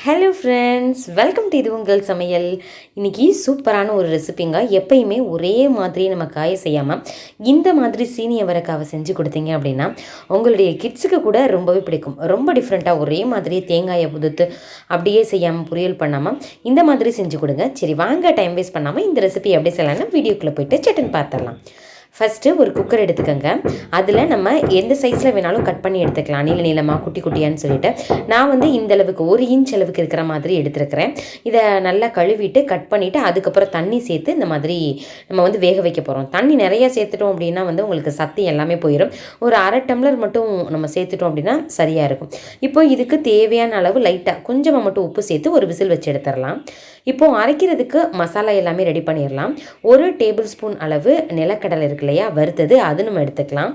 Hello friends, welcome to இது உங்கள் சமையல். இன்றைக்கி சூப்பரான ஒரு ரெசிபிங்க. எப்பயுமே ஒரே மாதிரி நம்ம காய செய்யாமல் இந்த மாதிரி சீனி அவரைக்காவை செஞ்சு கொடுத்தீங்க அப்படின்னா உங்களுடைய கிட்ஸுக்கு கூட ரொம்பவே பிடிக்கும். ரொம்ப டிஃப்ரெண்ட்டாக ஒரே மாதிரி தேங்காயை புதுத்து அப்படியே செய்யாமல் பொரியல் பண்ணாமல் இந்த மாதிரி செஞ்சு கொடுங்க. சரி வாங்க, டைம் வேஸ்ட் பண்ணாமல் இந்த ரெசிபி எப்படி செய்யலாம்னா வீடியோக்குள்ளே போய்ட்டு சட்டுன்னு பார்த்துடலாம். ஃபஸ்ட்டு ஒரு குக்கர் எடுத்துக்கோங்க. அதில் நம்ம எந்த சைஸில் வேணாலும் கட் பண்ணி எடுத்துக்கலாம், நீளமாக குட்டி குட்டியான்னு சொல்லிட்டு. நான் இந்த அளவுக்கு 1 இன்ச் அளவுக்கு இருக்கிற மாதிரி எடுத்துருக்கிறேன். இதை நல்லா கழுவிட்டு கட் பண்ணிவிட்டு அதுக்கப்புறம் தண்ணி சேர்த்து இந்த மாதிரி நம்ம வேக வைக்க போகிறோம். தண்ணி நிறையா சேர்த்துட்டோம் அப்படின்னா உங்களுக்கு சத்து எல்லாமே போயிடும். ஒரு அரை டம்ளர் மட்டும் நம்ம சேர்த்துட்டோம் அப்படின்னா சரியாக இருக்கும். இப்போ இதுக்கு தேவையான அளவு லைட்டாக கொஞ்சமாக மட்டும் உப்பு சேர்த்து ஒரு விசில் வச்சு எடுத்துடலாம். இப்போது அரைக்கிறதுக்கு மசாலா எல்லாமே ரெடி பண்ணிடலாம். 1 டேபிள் ஸ்பூன் அளவு நிலக்கடலை இருக்கு இல்லையா, வறுத்தது, அது நம்ம எடுத்துக்கலாம்.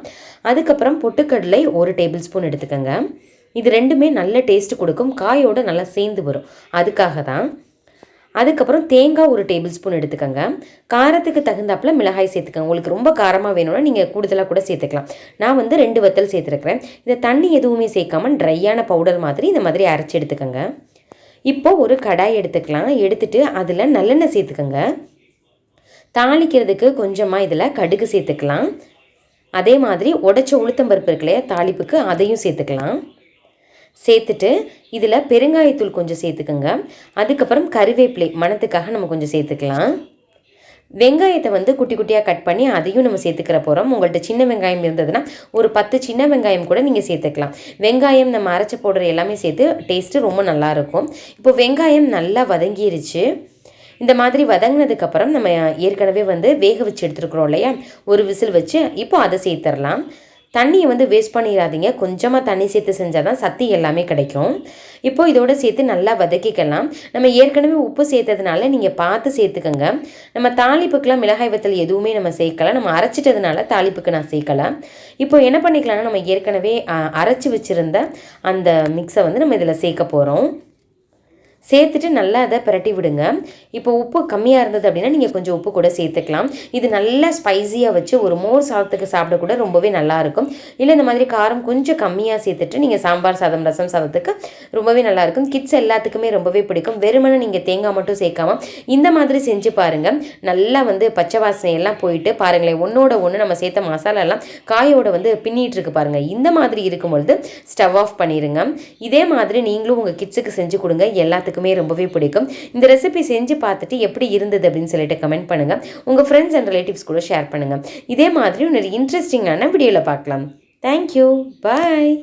அதுக்கப்புறம் பொட்டுக்கடலை 1 டேபிள் ஸ்பூன் எடுத்துக்கோங்க. இது ரெண்டுமே நல்ல டேஸ்ட் கொடுக்கும், காயோடு நல்லா சேர்ந்து வரும், அதுக்காக தான். அதுக்கப்புறம் தேங்காய் 1 டேபிள் ஸ்பூன் எடுத்துக்கோங்க. காரத்துக்கு தகுந்தாப்பில் மிளகாய் சேர்த்துக்கோங்க. உங்களுக்கு ரொம்ப காரமாக வேணும்னா நீங்கள் கூடுதலாக கூட சேர்த்துக்கலாம். நான் 2 வத்தல் சேர்த்துருக்கிறேன். இதை தண்ணி எதுவுமே சேர்க்காமல் ட்ரையான பவுடர் மாதிரி இந்த மாதிரி அரைச்சி எடுத்துக்கோங்க. இப்போது ஒரு கடாய் எடுத்துக்கலாம். எடுத்துகிட்டு அதில் நல்லெண்ணெய் சேர்த்துக்கோங்க. தாளிக்கிறதுக்கு கொஞ்சமாக இதில் கடுகு சேர்த்துக்கலாம். அதே மாதிரி உடைச்ச உளுத்தம்பருப்பு இருக்கு இல்லையா தாளிப்புக்கு, அதையும் சேர்த்துக்கலாம். சேர்த்துட்டு இதில் பெருங்காயத்தூள் கொஞ்சம் சேர்த்துக்கோங்க. அதுக்கப்புறம் கருவேப்பிலை மணத்துக்காக நம்ம கொஞ்சம் சேர்த்துக்கலாம். வெங்காயத்தை குட்டி குட்டியாக கட் பண்ணி அதையும் நம்ம சேர்த்துக்கிற போகிறோம். உங்கள்கிட்ட சின்ன வெங்காயம் இருந்ததுன்னா ஒரு 10 சின்ன வெங்காயம் கூட நீங்கள் சேர்த்துக்கலாம். வெங்காயம் நம்ம அரைச்சி போடுற எல்லாமே சேர்த்து டேஸ்ட்டு ரொம்ப நல்லாயிருக்கும். இப்போ வெங்காயம் நல்லா வதங்கிருச்சு. இந்த மாதிரி வதங்கினதுக்கப்புறம் நம்ம ஏற்கனவே வேக வச்சு எடுத்துருக்குறோம் இல்லையா, ஒரு விசில் வச்சு இப்போ அதை சேர்த்துடலாம். தண்ணியை வேஸ்ட் பண்ணிடாதீங்க, கொஞ்சமாக தண்ணி சேர்த்து செஞ்சால் தான் சத்து எல்லாமே கிடைக்கும். இப்போது இதோடு சேர்த்து நல்லா வதக்கிக்கலாம். நம்ம ஏற்கனவே உப்பு சேர்த்ததுனால நீங்கள் பார்த்து சேர்த்துக்கோங்க. நம்ம தாளிப்புக்கெலாம் மிளகாய் வத்தல் எதுவுமே நம்ம சேர்க்கலாம், நம்ம அரைச்சிட்டதுனால தாளிப்புக்கு நான் சேர்க்கலை. இப்போ என்ன பண்ணிக்கலாம்னா நம்ம ஏற்கனவே அரைச்சி வச்சுருந்த அந்த மிக்ஸை நம்ம இதில் சேர்க்க போகிறோம். சேர்த்துட்டு நல்லா அதை பிரட்டி விடுங்க. இப்போ உப்பு கம்மியாக இருந்தது அப்படின்னா நீங்கள் கொஞ்சம் உப்பு கூட சேர்த்துக்கலாம். இது நல்லா ஸ்பைஸியாக வச்சு ஒரு மோர் சாதத்துக்கு சாப்பிட கூட ரொம்பவே நல்லாயிருக்கும். இல்லை இந்த மாதிரி காரம் கொஞ்சம் கம்மியாக சேர்த்துட்டு நீங்கள் சாம்பார் சாதம், ரசம் சாதத்துக்கு ரொம்பவே நல்லாயிருக்கும். கிட்ஸ் எல்லாத்துக்குமே ரொம்பவே பிடிக்கும். வெறுமனே நீங்கள் தேங்காய் மட்டும் சேர்க்காமல் இந்த மாதிரி செஞ்சு பாருங்கள். நல்லா பச்சை வாசனை எல்லாம் போயிட்டு பாருங்களேன், ஒன்றோட ஒன்று நம்ம சேர்த்த மசாலாலாம் காயோட பின்னிட்டு இருக்கு பாருங்கள். இந்த மாதிரி இருக்கும்பொழுது ஸ்டவ் ஆஃப் பண்ணிடுங்க. இதே மாதிரி நீங்களும் உங்கள் கிட்ஸுக்கு செஞ்சு கொடுங்க, எல்லாத்துக்கும் ரொம்பவே பிடிக்கும். இந்த ரெசிபி செஞ்சு பார்த்துட்டு எப்படி இருந்தது அப்படின்னு சொல்லிட்டு கமெண்ட் பண்ணுங்க. உங்க ஃப்ரெண்ட்ஸ் அண்ட் ரிலேட்டிவ்ஸ் கூட ஷேர் பண்ணுங்க. இதே மாதிரி ஒரு இன்ட்ரெஸ்டிங்கான வீடியோல பார்க்கலாம். தேங்க்யூ, பாய்.